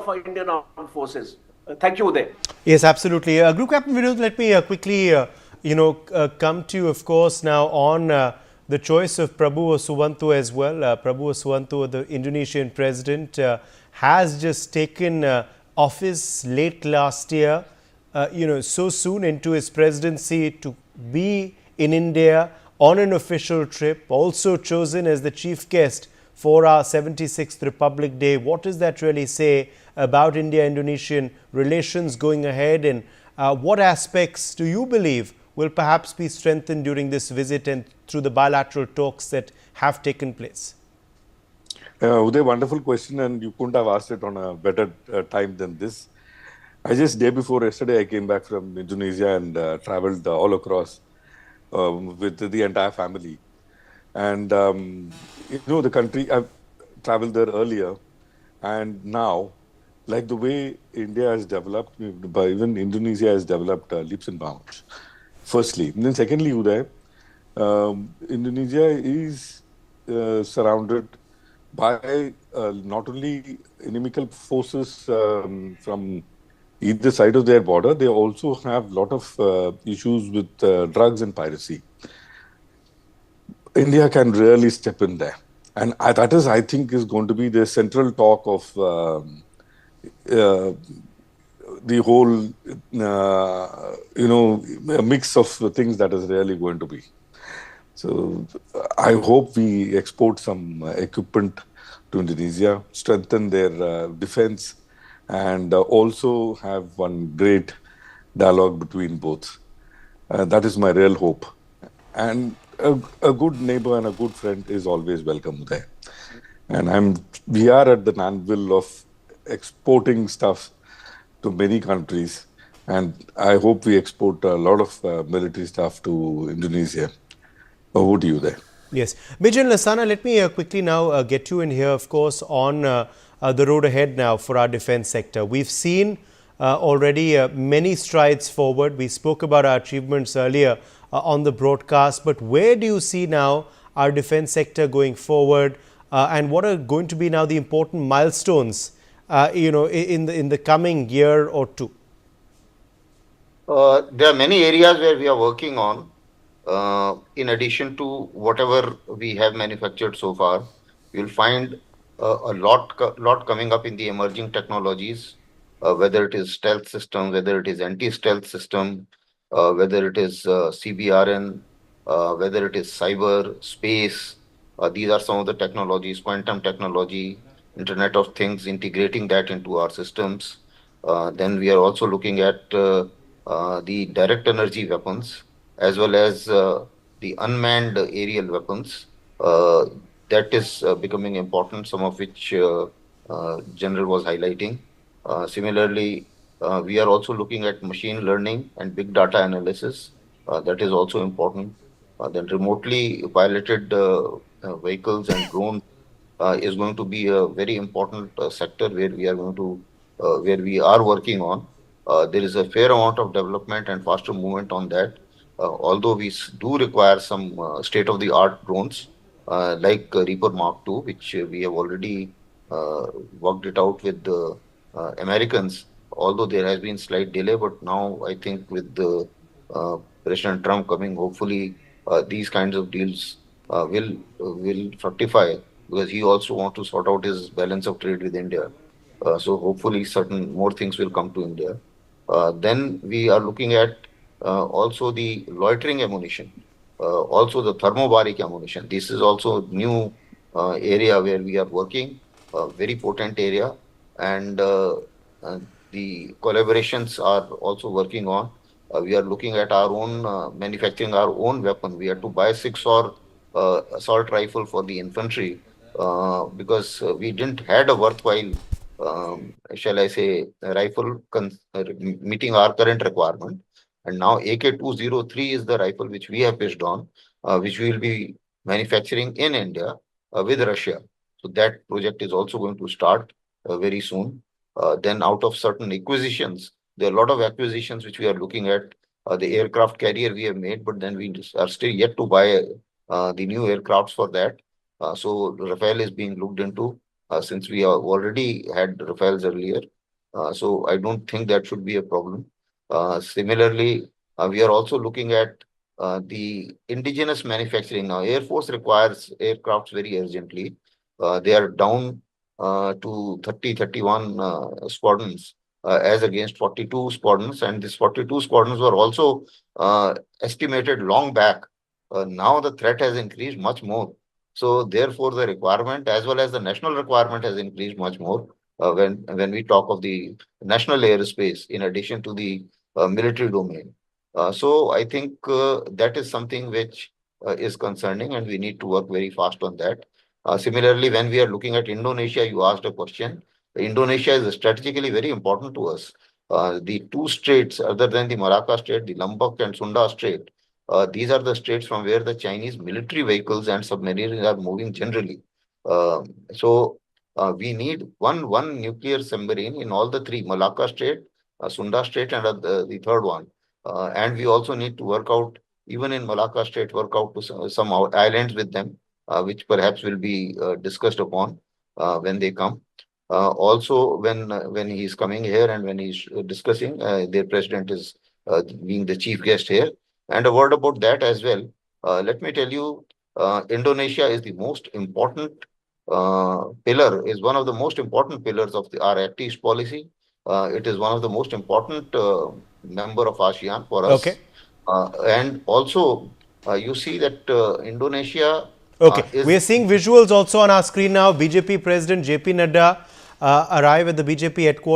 of Indian Armed Forces. Thank you, Uday. Yes, absolutely. Group Captain Vinod, let me quickly, come to you, of course, now on the choice of Prabowo Subianto as well. Prabowo Subianto, the Indonesian president, has just taken office late last year, so soon into his presidency to be in India on an official trip, also chosen as the chief guest for our 76th Republic Day. What does that really say about India-Indonesian relations going ahead, and what aspects do you believe will perhaps be strengthened during this visit and through the bilateral talks that have taken place? Uday, wonderful question, and you couldn't have asked it on a better time than this. Day before yesterday, I came back from Indonesia and traveled all across with the entire family. And, the country, I've traveled there earlier, and now, like the way India has developed, but even Indonesia has developed leaps and bounds, firstly. And then secondly, Uday, Indonesia is surrounded by not only inimical forces from either side of their border, they also have a lot of issues with drugs and piracy. India can really step in there. And that is, I think, is going to be the central talk of the whole, a mix of things that is really going to be. So I hope we export some equipment to Indonesia, strengthen their defense, and also have one great dialogue between both. That is my real hope. And a good neighbor and a good friend is always welcome there. And we are at the anvil of exporting stuff to many countries. And I hope we export a lot of military stuff to Indonesia. Over to you there. Yes. Bijan Lasana, let me quickly now get you in here, of course, on the road ahead now for our defense sector. We've seen already many strides forward. We spoke about our achievements earlier on the broadcast, but where do you see now our defense sector going forward, and what are going to be now the important milestones, in the coming year or two? There are many areas where we are working on. In addition to whatever we have manufactured so far, you'll find a lot coming up in the emerging technologies, whether it is stealth system, whether it is anti-stealth system, whether it is CBRN, whether it is cyber, space. These are some of the technologies, quantum technology, Internet of Things, integrating that into our systems. Then we are also looking at the direct energy weapons, as well as the unmanned aerial weapons. That is becoming important, some of which General was highlighting. Similarly, we are also looking at machine learning and big data analysis. That is also important. Then remotely piloted vehicles and drones is going to be a very important sector where we are going to, where we are working on. There is a fair amount of development and faster movement on that. Although we do require some state-of-the-art drones like Reaper Mark II, which we have already worked it out with the Americans. Although there has been slight delay, but now I think with the President Trump coming, hopefully these kinds of deals will fructify, because he also wants to sort out his balance of trade with India. So hopefully certain more things will come to India. Then we are looking at also the loitering ammunition, also the thermobaric ammunition. This is also a new area where we are working, a very potent area, and the collaborations are also working on. We are looking at our own manufacturing our own weapon. We had to buy 6 assault rifle for the infantry because we didn't had a worthwhile, shall I say, rifle meeting our current requirement. And now AK-203 is the rifle which we have pitched on, which we will be manufacturing in India with Russia. So that project is also going to start very soon. Then out of certain acquisitions, there are a lot of acquisitions which we are looking at. The aircraft carrier we have made, but then we are still yet to buy the new aircrafts for that. So Rafale is being looked into. since we already had Rafales earlier. So I don't think that should be a problem. Similarly, we are also looking at the indigenous manufacturing. Now, Air Force requires aircrafts very urgently. They are down to 30, 31 squadrons as against 42 squadrons. And these 42 squadrons were also estimated long back. Now the threat has increased much more. So therefore, the requirement as well as the national requirement has increased much more when we talk of the national airspace in addition to the military domain. So I think that is something which is concerning, and we need to work very fast on that. Similarly, when we are looking at Indonesia, you asked a question. Indonesia is strategically very important to us. The two straits, other than the Malacca Strait, the Lombok and Sunda Strait, these are the straits from where the Chinese military vehicles and submarines are moving generally. So we need one nuclear submarine in all the three, Malacca Strait, Sunda Strait, and the third one. And we also need to work out, even in Malacca Strait, work out to some islands with them, which perhaps will be discussed upon when they come. Also, when he's coming here and when he's discussing, their president is being the chief guest here. And a word about that as well. Let me tell you, Indonesia is the most important pillar, is one of the most important pillars of our Act East policy. It is one of the most important member of ASEAN for Okay. us. And also, you see that Indonesia Okay, we is are seeing visuals also on our screen now. BJP President JP Nadda arrive at the BJP headquarters.